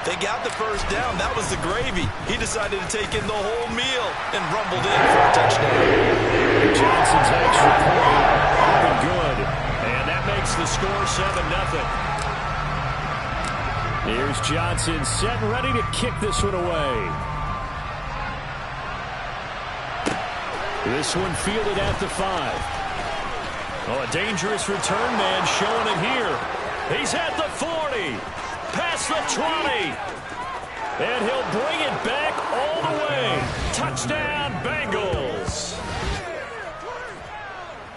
They got the first down. That was the gravy. He decided to take in the whole meal and rumbled in for a touchdown. Johnson's extra point up and good. And that makes the score 7-0. Here's Johnson set and ready to kick this one away. This one fielded at the 5. Oh, a dangerous return man showing it here. He's at the 40. Past the 20. And he'll bring it back all the way. Touchdown, Bengals.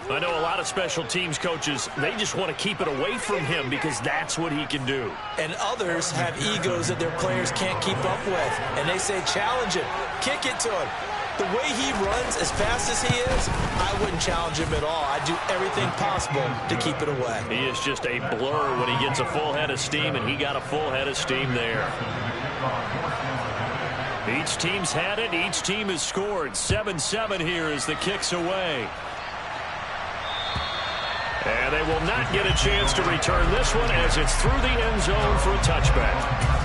I know a lot of special teams coaches, they just want to keep it away from him because that's what he can do. And others have egos that their players can't keep up with. And they say, challenge him, kick it to him. The way he runs as fast as he is, I wouldn't challenge him at all. I'd do everything possible to keep it away. He is just a blur when he gets a full head of steam, and he got a full head of steam there. Each team's had it. Each team has scored. 7-7 here as the kick's away. And they will not get a chance to return this one as it's through the end zone for a touchback.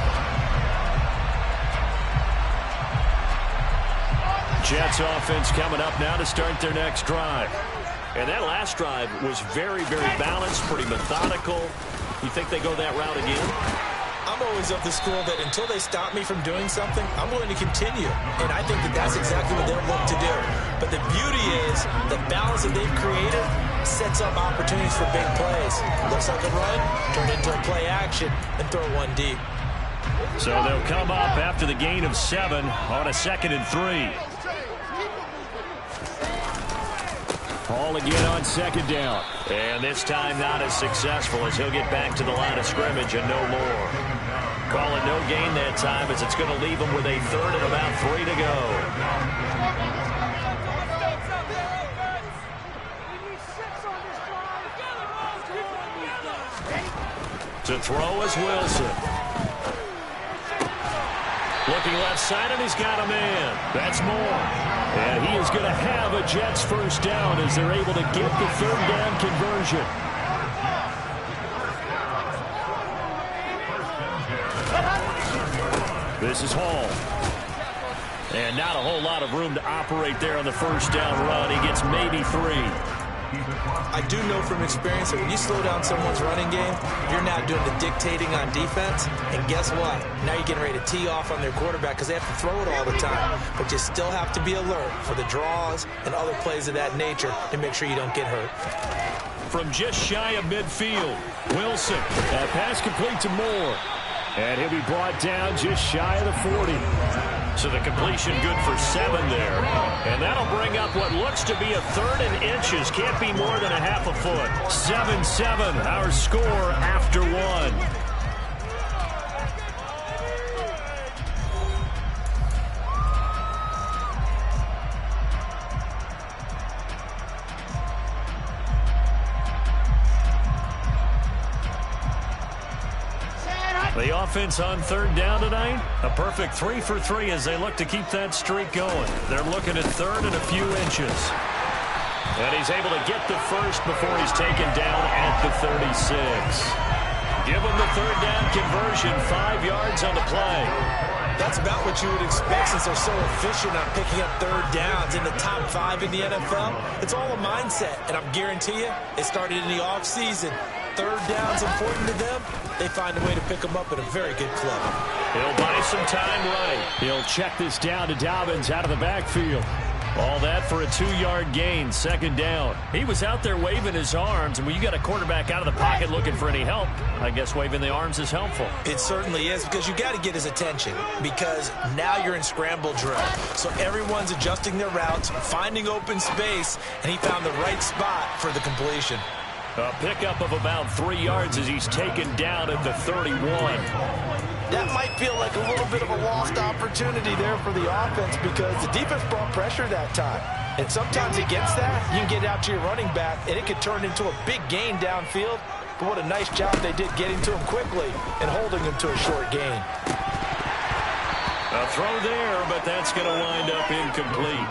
Jets offense coming up now to start their next drive. And that last drive was very, very balanced, pretty methodical. You think they go that route again? I'm always of the school that until they stop me from doing something, I'm willing to continue. And I think that that's exactly what they'll look to do. But the beauty is the balance that they've created sets up opportunities for big plays. Looks like a run, turn into a play action, and throw one deep. So they'll come up after the gain of 7 on a 2nd and 3. Paul again on 2nd down. And this time not as successful as he'll get back to the line of scrimmage and no more. Calling no gain that time as it's going to leave him with a 3rd and about 3 to go. To throw is Wilson. Looking left side, and he's got a man. That's Moore. And he is going to have a Jets first down as they're able to get the 3rd down conversion. This is Hall. And not a whole lot of room to operate there on the first down run. He gets maybe 3. I do know from experience that when you slow down someone's running game, you're now doing the dictating on defense. And guess what? Now you're getting ready to tee off on their quarterback because they have to throw it all the time. But you still have to be alert for the draws and other plays of that nature to make sure you don't get hurt. From just shy of midfield, Wilson. That pass complete to Moore. And he'll be brought down just shy of the 40. So the completion good for 7 there. And that'll bring up what looks to be a 3rd and inches. Can't be more than a half a foot. 7-7, our score after 1. The offense on 3rd down tonight, a perfect 3 for 3 as they look to keep that streak going. They're looking at 3rd and a few inches. And he's able to get the first before he's taken down at the 36. Give him the 3rd down conversion, 5 yards on the play. That's about what you would expect since they're so efficient on picking up 3rd downs in the top 5 in the NFL. It's all a mindset, and I'm guarantee you it started in the offseason. 3rd down's important to them. They find a way to pick them up at a very good clip. He'll buy some time right. He'll check this down to Dobbins out of the backfield. All that for a 2-yard gain, 2nd down. He was out there waving his arms, and when you got a quarterback out of the pocket looking for any help, I guess waving the arms is helpful. It certainly is because you got to get his attention because now you're in scramble drill. So everyone's adjusting their routes, finding open space, and he found the right spot for the completion. A pickup of about 3 yards as he's taken down at the 31. That might feel like a little bit of a lost opportunity there for the offense because the defense brought pressure that time. And sometimes against that, you can get out to your running back, and it could turn into a big gain downfield. But what a nice job they did getting to him quickly and holding him to a short gain. A throw there, but that's going to wind up incomplete.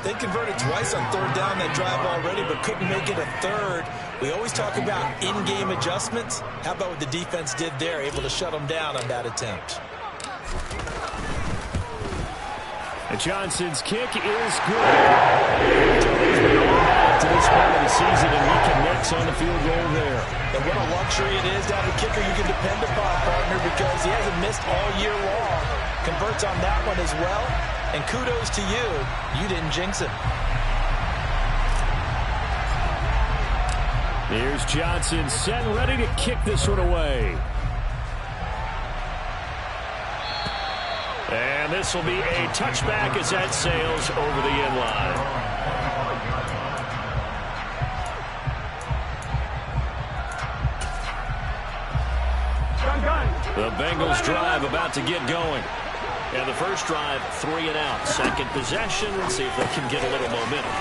They converted twice on 3rd down that drive already, but couldn't make it a 3rd. We always talk about in-game adjustments. How about what the defense did there, able to shut them down on that attempt? And Johnson's kick is good. To this point of the season, and he connects on the field goal there. And what a luxury it is to have a kicker you can depend upon, partner, because he hasn't missed all year long. Converts on that one as well. And kudos to you. You didn't jinx him. Here's Johnson set and ready to kick this one away. And this will be a touchback as that sails over the end line. The Bengals drive about to get going. And the first drive, 3 and out. Second possession. Let's see if they can get a little momentum.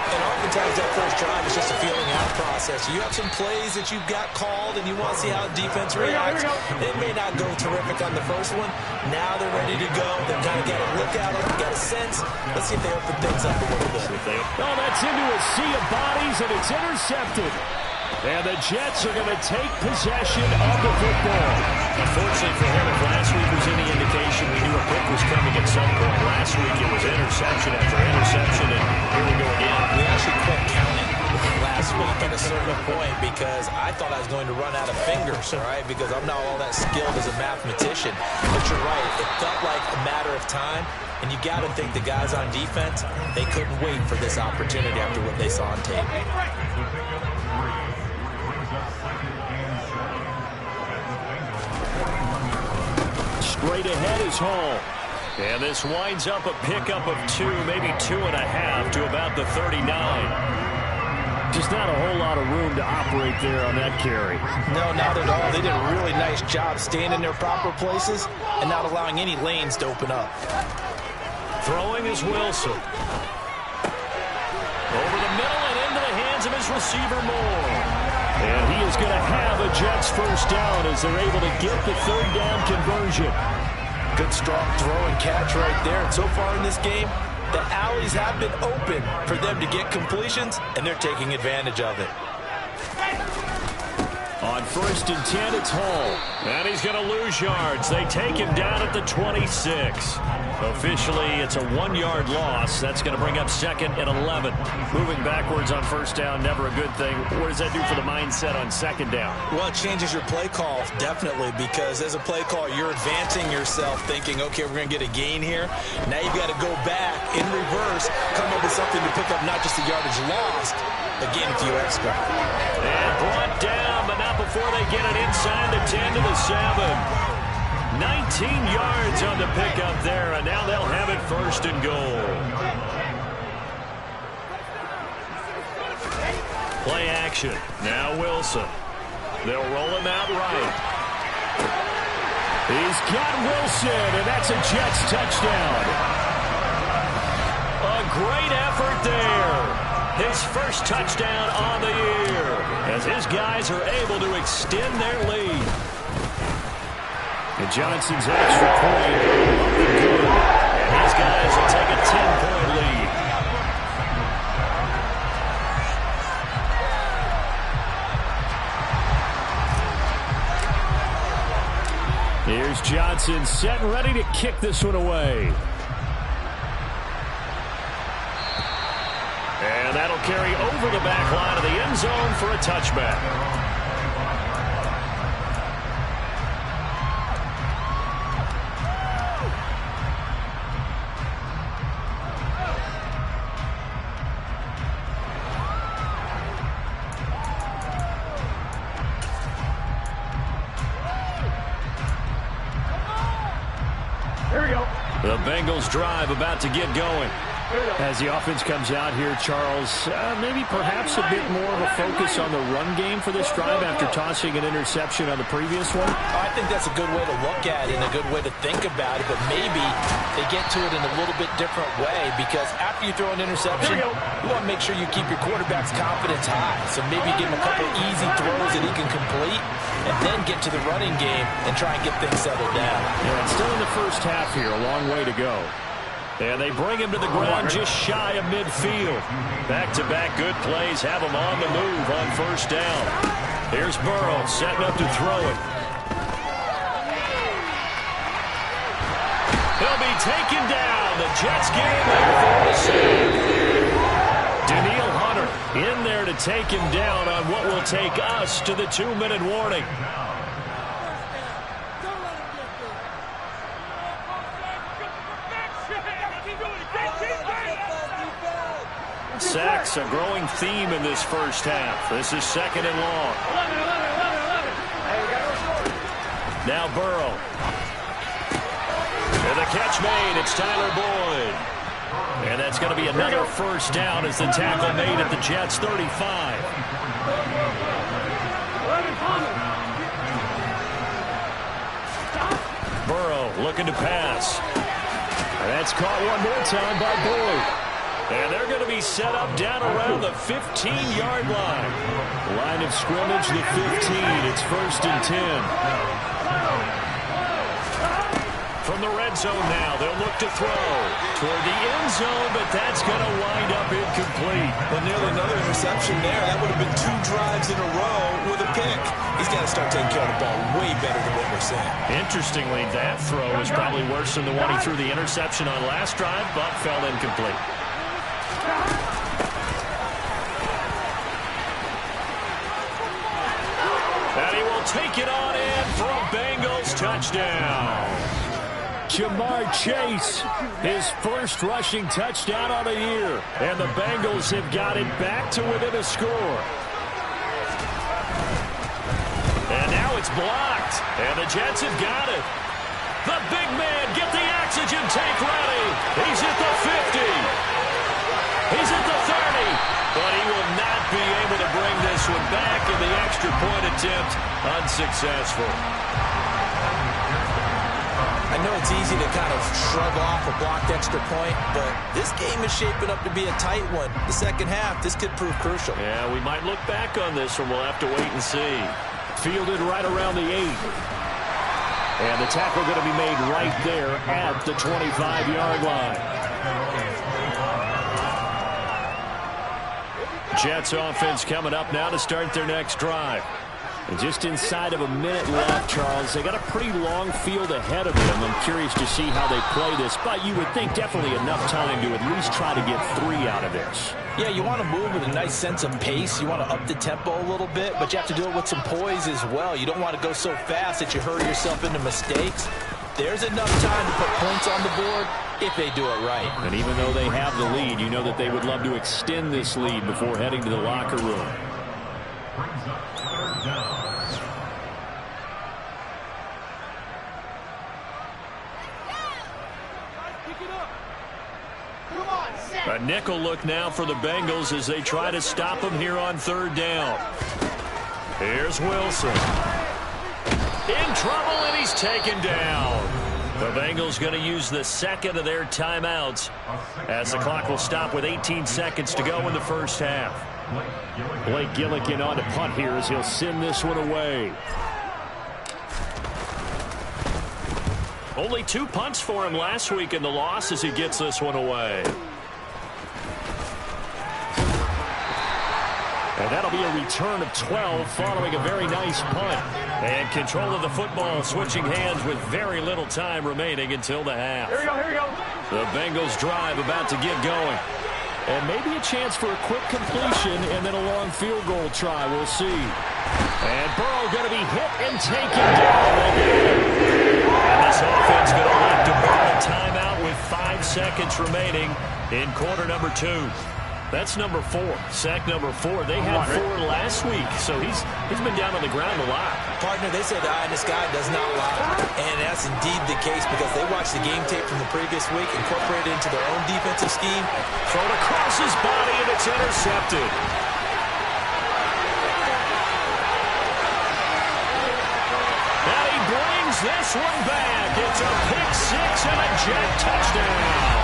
And oftentimes that first drive is just a feeling out process. You have some plays that you've got called and you want to see how defense reacts. It may not go terrific on the first one. Now they're ready to go. They've kind of got a look out, got a sense. Let's see if they open things up a little bit. Oh, that's into a sea of bodies, and it's intercepted. And the Jets are going to take possession of the football. Unfortunately for him, if last week was any indication, we knew a pick was coming at some point. Last week it was interception after interception, and here we go again. We actually quit counting last week at a certain point because I thought I was going to run out of fingers, all right, because I'm not all that skilled as a mathematician. But you're right, it felt like a matter of time, and you got to think the guys on defense, they couldn't wait for this opportunity after what they saw on tape. Straight ahead is Hall. And this winds up a pickup of 2, maybe 2.5 to about the 39. Just not a whole lot of room to operate there on that carry. No, not at all. They did a really nice job staying in their proper places and not allowing any lanes to open up. Throwing is Wilson. Over the middle and into the hands of his receiver Moore. And he is going to have a Jets first down as they're able to get the third down conversion. Good strong throw and catch right there. And so far in this game, the alleys have been open for them to get completions, and they're taking advantage of it. On 1st and 10, it's Hall. And he's going to lose yards. They take him down at the 26. Officially, it's a 1-yard loss. That's going to bring up 2nd and 11. Moving backwards on first down, never a good thing. What does that do for the mindset on 2nd down? Well, it changes your play call, definitely, because as a play call, you're advancing yourself thinking, okay, we're going to get a gain here. Now you've got to go back in reverse, come up with something to pick up not just the yardage lost, but gain a few extra. And brought down, but not before they get it inside the 10 to the 7. 19 yards on the pickup there, and now they'll have it 1st and goal. Play action. Now Wilson. They'll roll him out right. He's got Wilson, and that's a Jets touchdown. A great effort there. His first touchdown on the year, as his guys are able to extend their lead. And Johnson's extra point, good. And these guys will take a 10-point lead. Here's Johnson set and ready to kick this one away. And that'll carry over the back line of the end zone for a touchback. The Bengals drive about to get going. As the offense comes out here, Charles, maybe perhaps a bit more of a focus on the run game for this drive after tossing an interception on the previous one? I think that's a good way to look at it and a good way to think about it, but maybe they get to it in a little bit different way because after you throw an interception, you want to make sure you keep your quarterback's confidence high. So maybe give him a couple easy throws that he can complete and then get to the running game and try and get things settled down. Yeah, and still in the first half here, a long way to go. And they bring him to the ground just shy of midfield. Back-to-back good plays have him on the move on first down. Here's Burrow setting up to throw it. He'll be taken down. The Jets get him there for the save. Daniil Hunter in there to take him down on what will take us to the 2-minute warning. Sacks a growing theme in this first half. This is 2nd and long. Now Burrow. And the catch made. It's Tyler Boyd. And that's going to be another first down as the tackle made at the Jets' 35. Burrow looking to pass. And that's caught one more time by Boyd. And they're going to be set up down around the 15-yard line. Line of scrimmage, the 15. It's 1st and 10. From the red zone now, they'll look to throw toward the end zone, but that's going to wind up incomplete. Well, nearly another interception there. That would have been 2 drives in a row with a pick. He's got to start taking care of the ball way better than what we're seeing. Interestingly, that throw was probably worse than the one he threw the interception on last drive, but fell incomplete. And he will take it on in for a Bengals touchdown. Jamar Chase, his first rushing touchdown on the year. And the Bengals have got it back to within a score. And now it's blocked. And the Jets have got it. The big man, get the oxygen tank ready. He's at the 50. He's at the 30. But he will not be able to bring this one back. And the extra point attempt unsuccessful. I know it's easy to kind of shrug off a blocked extra point, but this game is shaping up to be a tight one. The second half, this could prove crucial. Yeah, we might look back on this one. We'll have to wait and see. Fielded right around the 8. And the tackle going to be made right there at the 25-yard line. Jets offense coming up now to start their next drive. And just inside of a minute left, Charles. They got a pretty long field ahead of them. I'm curious to see how they play this, but you would think definitely enough time to at least try to get 3 out of this. Yeah, you want to move with a nice sense of pace. You want to up the tempo a little bit, but you have to do it with some poise as well. You don't want to go so fast that you hurry yourself into mistakes. There's enough time to put points on the board if they do it right. And even though they have the lead, you know that they would love to extend this lead before heading to the locker room. A nickel look now for the Bengals as they try to stop him here on 3rd down. Here's Wilson. In trouble, and he's taken down. The Bengals going to use the 2nd of their timeouts as the clock will stop with 18 seconds to go in the first half. Blake Gillikin on to punt here as he'll send this one away. Only 2 punts for him last week in the loss as he gets this one away. And that'll be a return of 12 following a very nice punt. And control of the football switching hands with very little time remaining until the half. Here we go. The Bengals drive about to get going. And maybe a chance for a quick completion and then a long field goal try. We'll see. And Burrow going to be hit and taken down again. And this offense going to elect to burn a timeout with 5 seconds remaining in quarter number 2. That's number 4. Sack number 4. They had 4 last week, so he's been down on the ground a lot. Partner, they say the eye in the sky does not lie. And that's indeed the case because they watched the game tape from the previous week, incorporated into their own defensive scheme. Thrown across his body, and it's intercepted. And he brings this one back. It's a pick 6 and a Jet touchdown.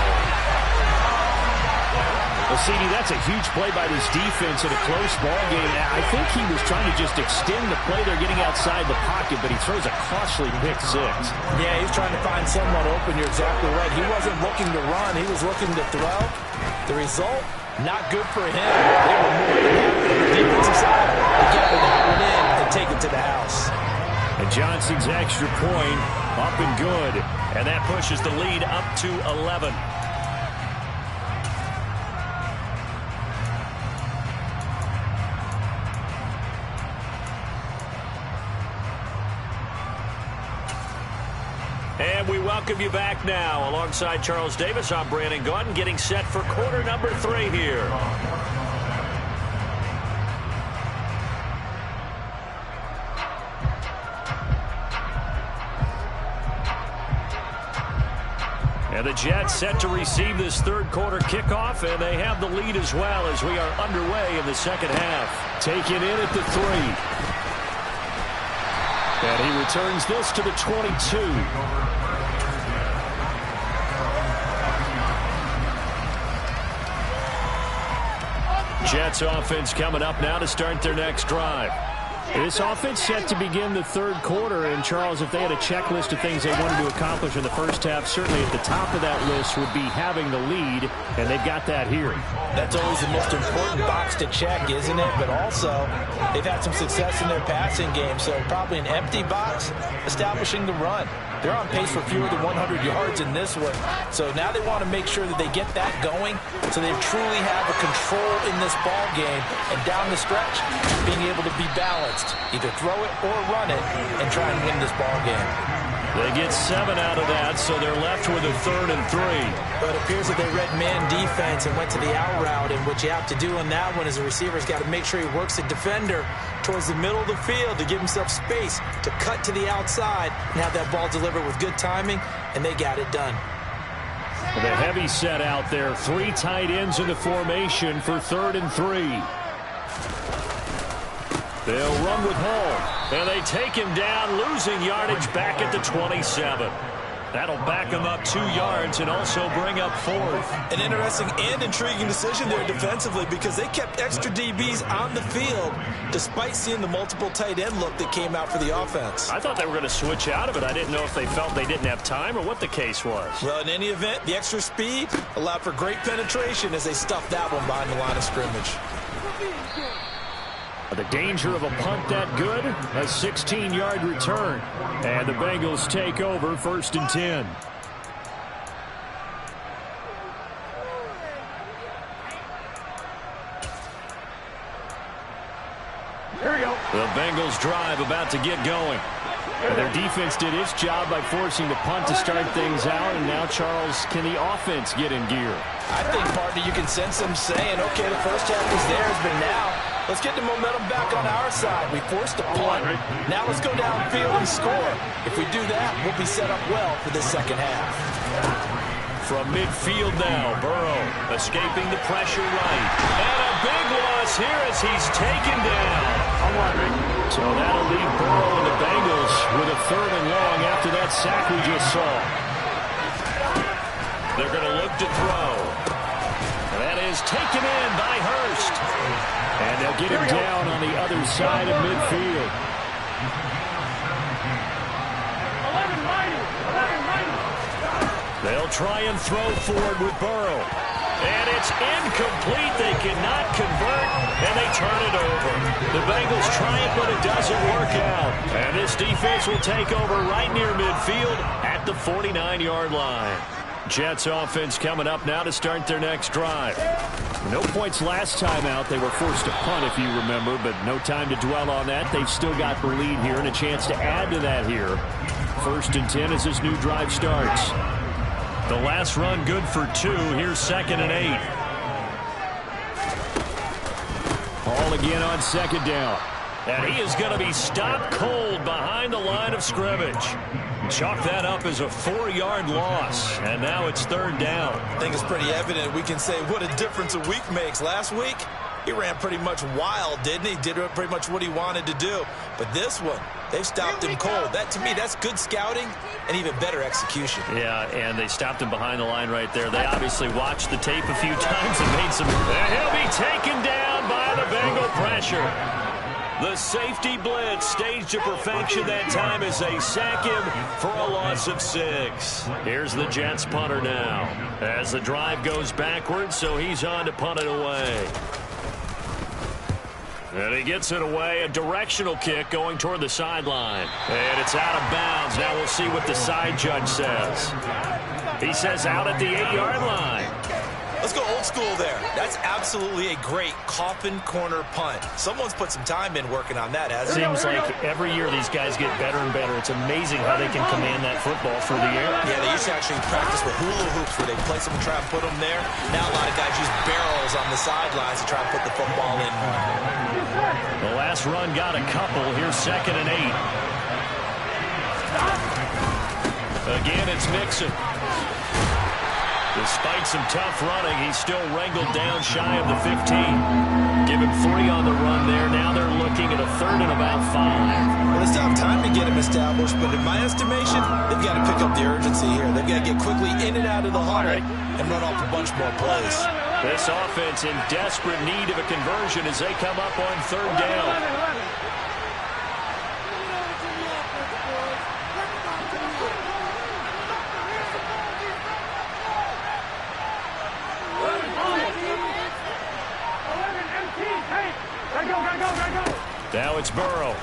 Well, CD, that's a huge play by this defense in a close ball game. I think he was trying to just extend the play. They're getting outside the pocket, but he throws a costly pick 6. Yeah, he's trying to find someone open. You're exactly right. He wasn't looking to run. He was looking to throw. The result, not good for him. They were more than happy on the defensive side to gather that one in and take it to the house. And Johnson's extra point Up and good. And that pushes the lead up to 11. And we welcome you back now. Alongside Charles Davis, I'm Brandon Gaudin, getting set for quarter number 3 here. And the Jets set to receive this third quarter kickoff, and they have the lead as well as we are underway in the second half. Taken in at the 3. And he returns this to the 22. Jets offense coming up now to start their next drive. This offense set to begin the third quarter, and Charles, if they had a checklist of things they wanted to accomplish in the first half, certainly at the top of that list would be having the lead, and they've got that here. That's always the most important box to check, isn't it? But also, they've had some success in their passing game, so probably an empty box, establishing the run. They're on pace for fewer than 100 yards in this one. So now they want to make sure that they get that going so they truly have a control in this ball game. And down the stretch, being able to be balanced. Either throw it or run it and try and win this ball game. They get 7 out of that, so they're left with a 3rd and 3. But it appears that they read man defense and went to the out route. And what you have to do on that one as a receiver's got to make sure he works the defender towards the middle of the field to give himself space to cut to the outside and have that ball delivered with good timing, and they got it done. The heavy set out there. 3 tight ends in the formation for 3rd and 3. They'll run with Hall, and they take him down, losing yardage back at the 27. That'll back them up 2 yards and also bring up 4th. An interesting and intriguing decision there defensively because they kept extra DBs on the field despite seeing the multiple tight end look that came out for the offense. I thought they were going to switch out of it. I didn't know if they felt they didn't have time or what the case was. Well, in any event, the extra speed allowed for great penetration as they stuffed that one behind the line of scrimmage. The danger of a punt that good, a 16-yard return. And the Bengals take over 1st and 10. Here we go. The Bengals drive about to get going. And their defense did its job by forcing the punt to start things out. And now, Charles, can the offense get in gear? I think, partner, you can sense them saying, okay, the first half was theirs, but now let's get the momentum back on our side. We forced a punt. Now let's go downfield and score. If we do that, we'll be set up well for the second half. From midfield now, Burrow escaping the pressure right. And a big loss here as he's taken down. So that'll leave Burrow and the Bengals with a 3rd and long after that sack we just saw. They're going to look to throw. That is taken in by Hurst. And they'll get him down on the other side of midfield. They'll try and throw forward with Burrow. And it's incomplete. They cannot convert, and they turn it over. The Bengals try it, but it doesn't work out. And this defense will take over right near midfield at the 49-yard line. Jets offense coming up now to start their next drive. No points last time out. They were forced to punt, if you remember, but no time to dwell on that. They've still got the lead here and a chance to add to that here. 1st and 10 as this new drive starts. The last run good for 2. Here's 2nd and 8. Hall again on 2nd down. And he is going to be stopped cold behind the line of scrimmage. Chalk that up as a 4-yard loss. And now it's 3rd down. I think it's pretty evident. We can say what a difference a week makes. Last week, he ran pretty much wild, didn't he? Did pretty much what he wanted to do. But this one, they stopped him cold. That, to me, that's good scouting and even better execution. Yeah, and they stopped him behind the line right there. They obviously watched the tape a few times and made some. And he'll be taken down by the Bengal pressure. The safety blitz staged to perfection that time as they sack him for a loss of 6. Here's the Jets punter now as the drive goes backwards, so he's on to punt it away. And he gets it away, a directional kick going toward the sideline. And it's out of bounds. Now we'll see what the side judge says. He says out at the 8-yard line. Let's go old school there. That's absolutely a great coffin corner punt. Someone's put some time in working on that, hasn't it? Seems like every year these guys get better and better. It's amazing how they can command that football through the air. Yeah, they used to actually practice with hula hoops where they place them and try and put them there. Now a lot of guys use barrels on the sidelines to try and put the football in. The last run got a couple. Here's 2nd and 8. Again, it's Mixon. Despite some tough running, he's still wrangled down shy of the 15. Give him 3 on the run there. Now they're looking at a 3rd and about 5. Well, they still have time to get him established, but in my estimation, they've got to pick up the urgency here. They've got to get quickly in and out of the huddle and run off a bunch more plays. This offense in desperate need of a conversion as they come up on 3rd down. Now it's Burrow.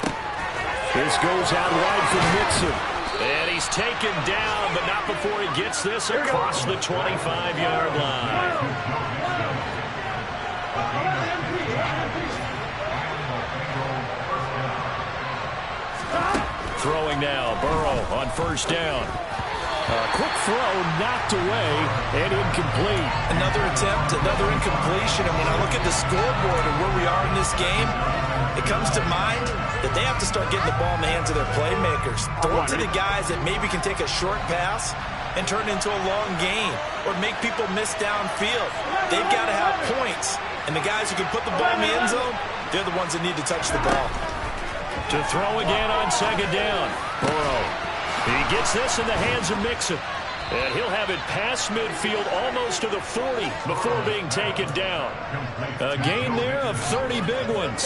This goes out wide for Mixon. And he's taken down, but not before he gets this across the 25-yard line. Throwing now, Burrow on 1st down. A quick throw knocked away and incomplete. Another attempt, another incompletion. And when I look at the scoreboard and where we are in this game, it comes to mind that they have to start getting the ball in the hands of their playmakers. Throw it to the guys that maybe can take a short pass and turn it into a long gain or make people miss downfield. They've got to have points. And the guys who can put the ball in the end zone, they're the ones that need to touch the ball. To throw again on 2nd down. Burrow. He gets this in the hands of Mixon. And he'll have it past midfield almost to the 40 before being taken down. A gain there of 30 big ones.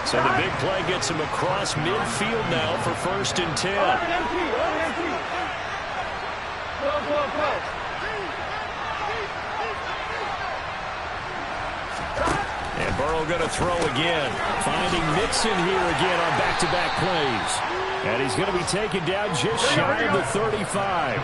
So the big play gets him across midfield now for 1st and 10. And Burrow going to throw again. Finding Mixon here again on back-to-back plays. And he's going to be taken down just shy of the 35.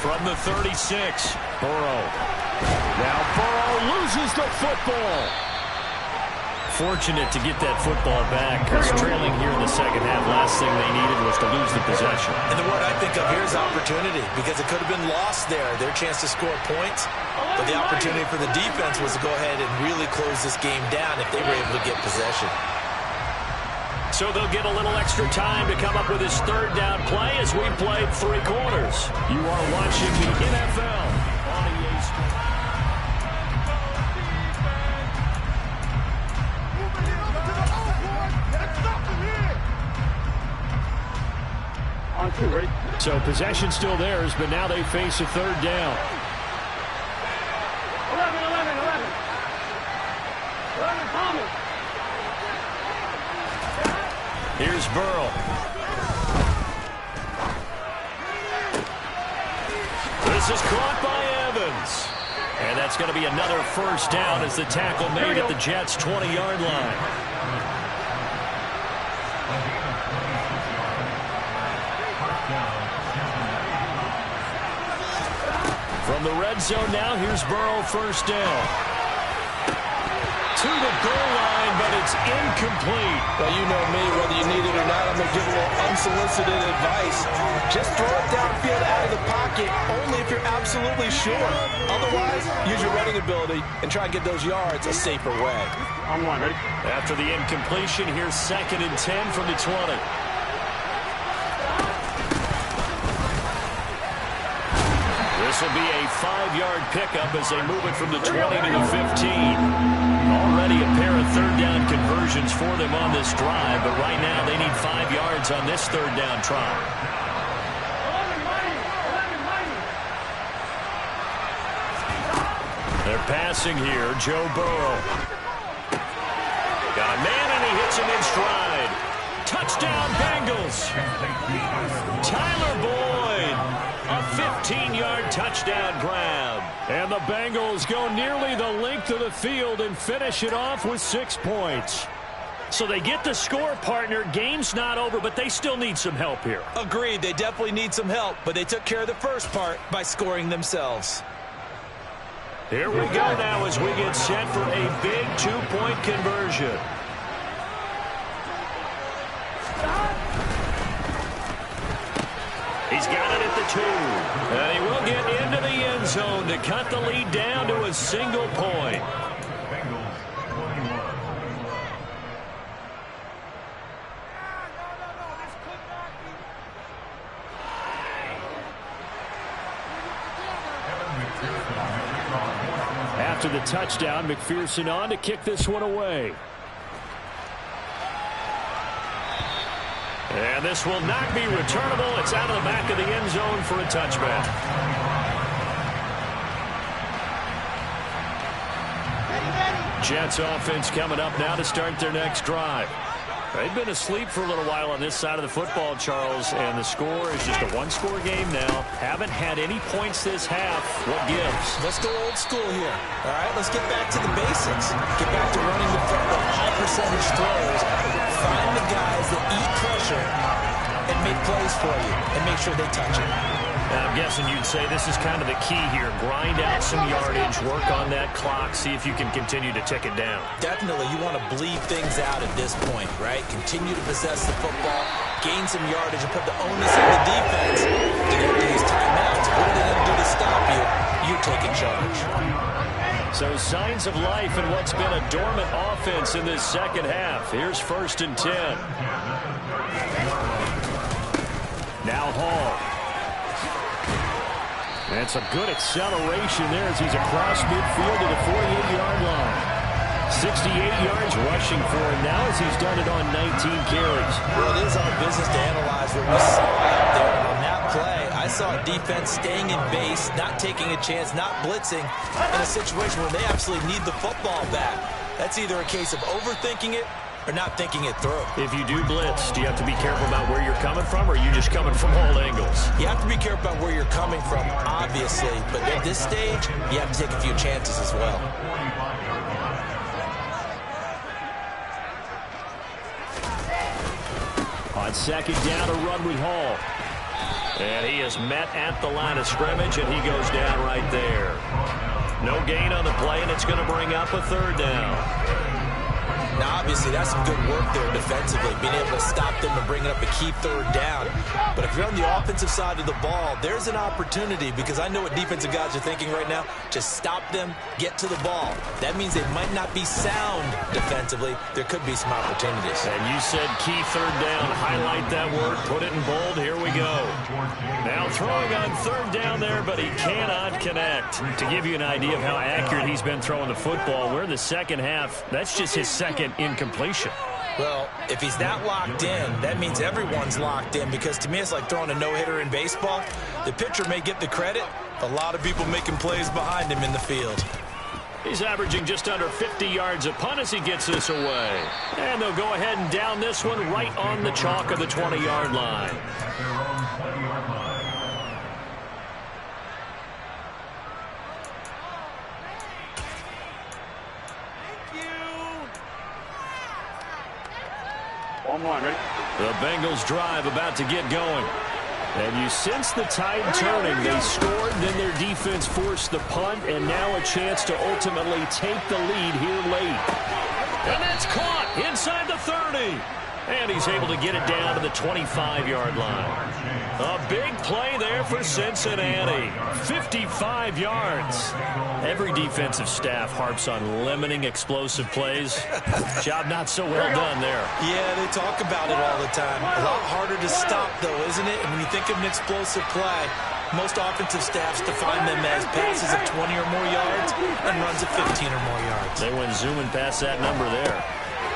From the 36, Burrow. Now Burrow loses the football. Fortunate to get that football back because trailing here in the 2nd half, last thing they needed was to lose the possession. And the word I think of here is opportunity because it could have been lost there, their chance to score points. But the opportunity for the defense was to go ahead and really close this game down if they were able to get possession. So they'll get a little extra time to come up with his 3rd down play as we played 3 quarters. You are watching the NFL on EA Sports. So possession still theirs, but now they face a 3rd down. 11. Here's Burrow. This is caught by Evans. And that's going to be another 1st down as the tackle made at the Jets' 20-yard line. From the red zone now, here's Burrow 1st down. To the goal line, but it's incomplete. Well, you know me, whether you need it or not, I'm going to give a little unsolicited advice. Just throw it downfield out of the pocket, only if you're absolutely sure. Otherwise, use your running ability and try and get those yards a safer way. I'm one, ready? After the incompletion, here's 2nd and 10 from the 20. This will be a 5-yard pickup as they move it from the 20 to the 15. Already a pair of 3rd down conversions for them on this drive, but right now they need 5 yards on this 3rd down try. They're passing here, Joe Burrow. Got a man and he hits him in stride. Touchdown, Bengals. Tyler Boyd, a 15-yard touchdown grab. And the Bengals go nearly the length of the field and finish it off with 6 points. So they get the score, partner. Game's not over, but they still need some help here. Agreed. They definitely need some help, but they took care of the first part by scoring themselves. Here we go now as we get set for a big 2-point conversion. He's got it at the 2. And he will get into the end zone to cut the lead down to a single point. After the touchdown, McPherson on to kick this one away. And this will not be returnable. It's out of the back of the end zone for a touchback. Jets offense coming up now to start their next drive. They've been asleep for a little while on this side of the football, Charles, and the score is just a one-score game now. Haven't had any points this half. What gives? Let's go old school here. All right, let's get back to the basics. Get back to running the high-percentage throws. Find the guys that eat pressure and make plays for you and make sure they touch it. Now, I'm guessing you'd say this is kind of the key here. Grind out some yardage, work on that clock, see if you can continue to tick it down. Definitely, you want to bleed things out at this point, right? Continue to possess the football, gain some yardage, and put the onus on the defense to get these timeouts. What are they going to do to stop you? You're taking charge. So signs of life in what's been a dormant offense in this second half. Here's 1st and 10. Now Hall. And some good acceleration there as he's across midfield to the 48-yard line. 68 yards rushing for him now as he's done it on 19 carries. Well, it is our business to analyze what we saw out there. And on that play, I saw a defense staying in base, not taking a chance, not blitzing in a situation where they absolutely need the football back. That's either a case of overthinking it or not thinking it through. If you do blitz, do you have to be careful about where you're coming from, or are you just coming from all angles? You have to be careful about where you're coming from, obviously, but at this stage, you have to take a few chances as well. On 2nd down, a run with Hall. And he is met at the line of scrimmage, and he goes down right there. No gain on the play, and it's going to bring up a 3rd down. Now, obviously, that's some good work there defensively, being able to stop them and bringing up a key 3rd down. But if you're on the offensive side of the ball, there's an opportunity, because I know what defensive guys are thinking right now. Just stop them, get to the ball. That means they might not be sound defensively. There could be some opportunities. And you said key 3rd down. Highlight that word, put it in bold. Here we go. Now throwing on 3rd down there, but he cannot connect. To give you an idea of how accurate he's been throwing the football, we're in the second half. That's just his 2nd incompletion. Well, if he's not locked in, that means everyone's locked in, because to me it's like throwing a no-hitter in baseball. The pitcher may get the credit, a lot of people making plays behind him in the field. He's averaging just under 50 yards a punt as he gets this away. And they'll go ahead and down this one right on the chalk of the 20-yard line. Ready? The Bengals drive about to get going. And you sense the tide turning. They scored, then their defense forced the punt, and now a chance to ultimately take the lead here late. And that's caught inside the 30. And he's able to get it down to the 25-yard line. A big play there for Cincinnati. 55 yards. Every defensive staff harps on limiting explosive plays. Job not so well done there. Yeah, they talk about it all the time. A lot harder to stop, though, isn't it? And when you think of an explosive play, most offensive staffs define them as passes of 20 or more yards and runs of 15 or more yards. They went zooming past that number there.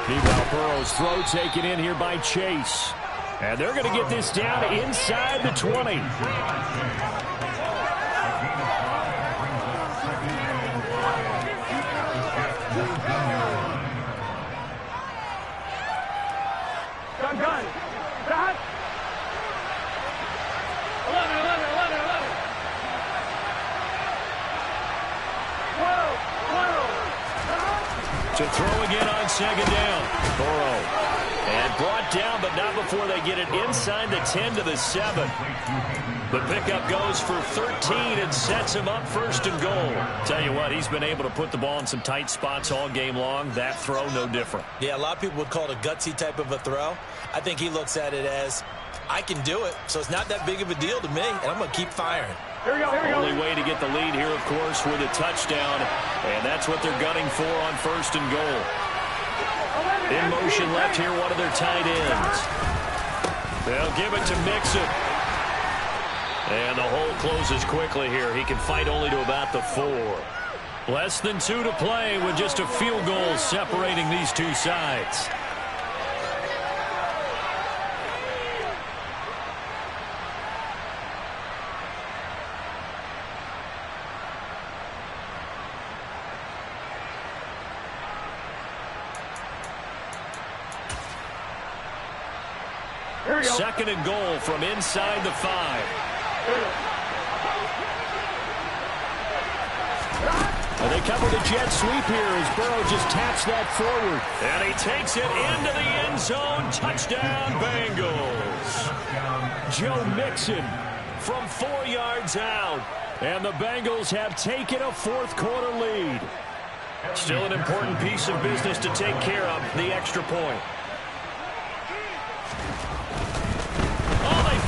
Meanwhile, Burrow's throw taken in here by Chase. And they're going to get this down inside the 20. Gun. To throw again on second down. Burrow. And brought down, but not before they get it inside the 10 to the 7. The pickup goes for 13 and sets him up first and goal. Tell you what, he's been able to put the ball in some tight spots all game long. That throw, no different. Yeah, a lot of people would call it a gutsy type of a throw. I think he looks at it as, I can do it, so it's not that big of a deal to me, and I'm going to keep firing. Here we go, here we go. Only way to get the lead here, of course, with a touchdown, and that's what they're gunning for on first and goal. In motion left here, one of their tight ends. They'll give it to Mixon. And the hole closes quickly here. He can fight only to about the 4. Less than 2 to play with just a field goal separating these two sides. Here we go. Second and goal from inside the 5. And they cover the jet sweep here as Burrow just taps that forward. And he takes it into the end zone. Touchdown, Bengals. Joe Mixon from 4 yards out. And the Bengals have taken a fourth quarter lead. Still an important piece of business to take care of, the extra point.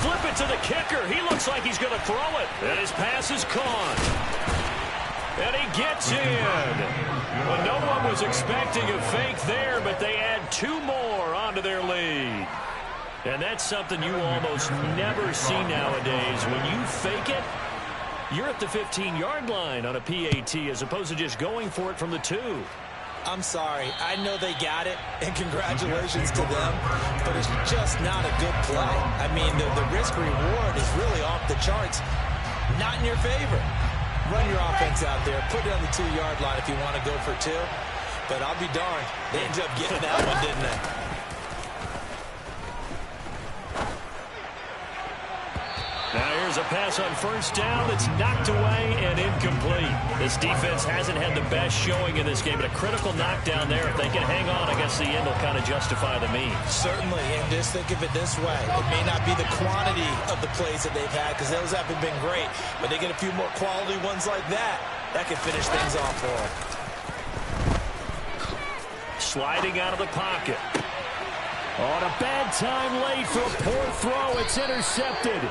Flip it to the kicker. He looks like he's going to throw it. And his pass is caught. And he gets in. Well, no one was expecting a fake there, but they add 2 more onto their lead. And that's something you almost never see nowadays. When you fake it, you're at the 15-yard line on a PAT as opposed to just going for it from the 2. I'm sorry. I know they got it, and congratulations to them, but it's just not a good play. I mean, the risk-reward is really off the charts. Not in your favor. Run your offense out there. Put it on the 2-yard line if you want to go for 2. But I'll be darned. They ended up getting that one, didn't they? Now here's a pass on first down that's knocked away and incomplete. This defense hasn't had the best showing in this game, but a critical knockdown there. If they can hang on, I guess the end will kind of justify the means. Certainly, and just think of it this way. It may not be the quantity of the plays that they've had because those haven't been great, but they get a few more quality ones like that. That can finish things off for them. Sliding out of the pocket. On a bad time late for a poor throw. It's intercepted.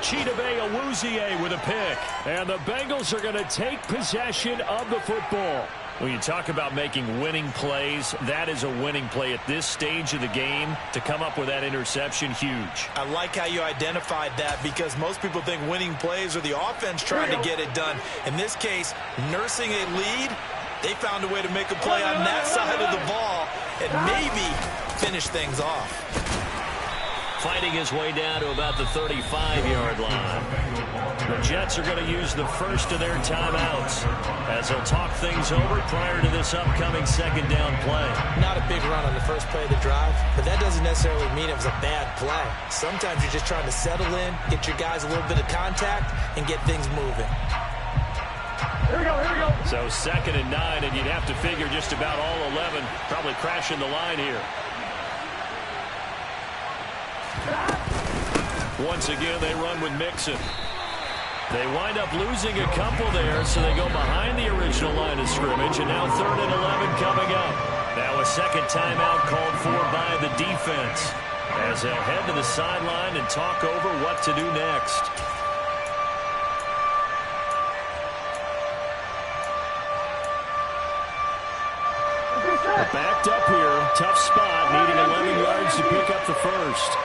Chidobe Awuzie with a pick. And the Bengals are going to take possession of the football. When you talk about making winning plays, that is a winning play at this stage of the game. To come up with that interception, huge. I like how you identified that because most people think winning plays are the offense trying to get it done. In this case, nursing a lead, they found a way to make a play on that side of the ball and maybe finish things off. Fighting his way down to about the 35-yard line. The Jets are going to use the first of their timeouts as they'll talk things over prior to this upcoming second down play. Not a big run on the first play of the drive, but that doesn't necessarily mean it was a bad play. Sometimes you're just trying to settle in, get your guys a little bit of contact, and get things moving. Here we go, here we go. So 2nd and 9, and you'd have to figure just about all 11 probably crashing the line here. Once again, they run with Mixon. They wind up losing a couple there, so they go behind the original line of scrimmage, and now 3rd and 11 coming up. Now a second timeout called for by the defense as they'll head to the sideline and talk over what to do next. Backed up here, tough spot, needing 11 yards to pick up the first.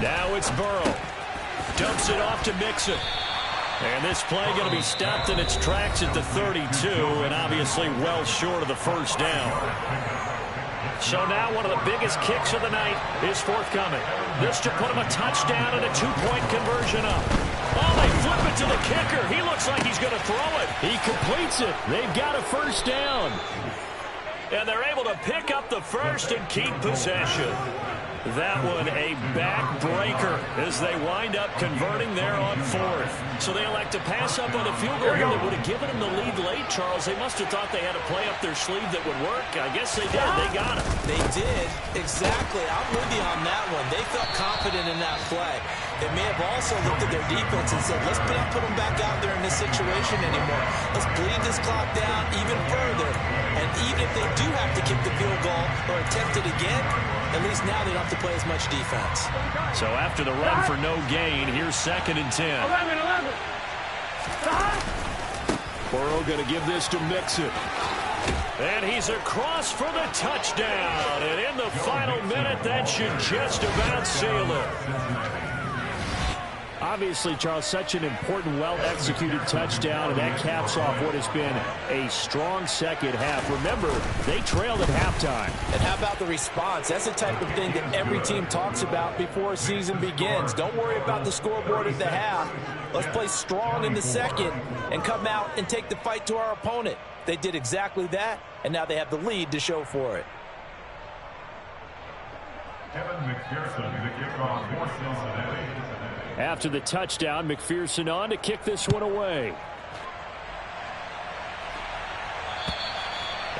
Now it's Burrow. Dumps it off to Mixon. And this play going to be stopped in its tracks at the 32, and obviously well short of the first down. So now one of the biggest kicks of the night is forthcoming. This to put him a touchdown and a 2-point conversion up. Oh, they flip it to the kicker. He looks like he's going to throw it. He completes it. They've got a first down. And they're able to pick up the first and keep possession. That one a backbreaker as they wind up converting there on fourth. So they elect to pass up on a field goal here that would have given them the lead late, Charles. They must have thought they had a play up their sleeve that would work. I guess they did. They got it. They did. Exactly. I'm with you on that one. They felt confident in that play. They may have also looked at their defense and said, let's not put them back out there in this situation anymore. Let's bleed this clock down even further. And even if they do have to kick the field goal or attempt it again, at least now they don't have to play as much defense. So after the run for no gain, here's 2nd and 10. 11. Burrow going to give this to Mixon. And he's across for the touchdown. And in the final minute, that should just about seal it. Obviously, Charles, such an important, well-executed touchdown, and that caps off what has been a strong second half. Remember, they trailed at halftime. And how about the response? That's the type of thing that every team talks about before a season begins. Don't worry about the scoreboard at the half. Let's play strong in the second and come out and take the fight to our opponent. They did exactly that, and now they have the lead to show for it. Kevin McPherson, the kickoff for Cincinnati. After the touchdown, McPherson on to kick this one away.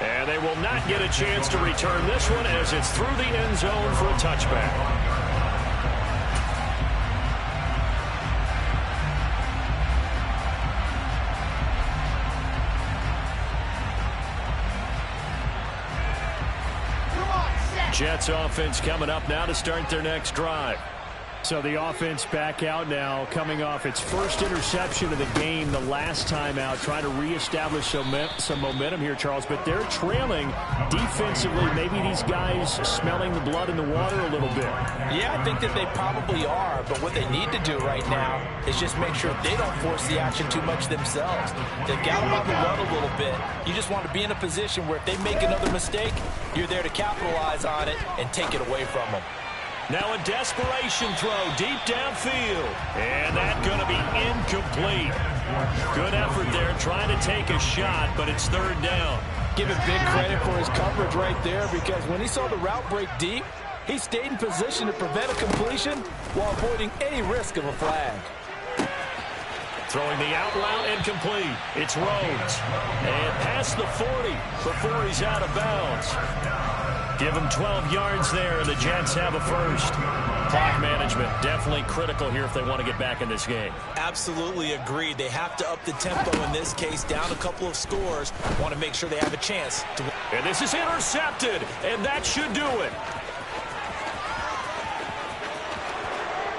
And they will not get a chance to return this one as it's through the end zone for a touchback. Jets offense coming up now to start their next drive. So the offense back out now, coming off its first interception of the game the last time out, trying to reestablish some momentum here, Charles. But they're trailing defensively. Maybe these guys smelling the blood in the water a little bit. Yeah, I think that they probably are. But what they need to do right now is just make sure they don't force the action too much themselves. They've got them on the run a little bit. You just want to be in a position where if they make another mistake, you're there to capitalize on it and take it away from them. Now a desperation throw deep downfield. And that's going to be incomplete. Good effort there trying to take a shot, but it's 3rd down. Give him big credit for his coverage right there, because when he saw the route break deep, he stayed in position to prevent a completion while avoiding any risk of a flag. Throwing the out route incomplete. It's Rhodes. And past the 40 before he's out of bounds. Give him 12 yards there, and the Jets have a first. Clock management definitely critical here if they want to get back in this game. Absolutely agreed. They have to up the tempo in this case, down a couple of scores. Want to make sure they have a chance to win. And this is intercepted, and that should do it.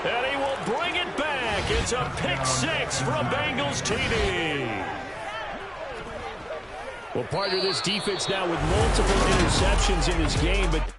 And he will bring it back. It's a pick 6 from Bengals TD. Well, partner, this defense now with multiple interceptions in this game, but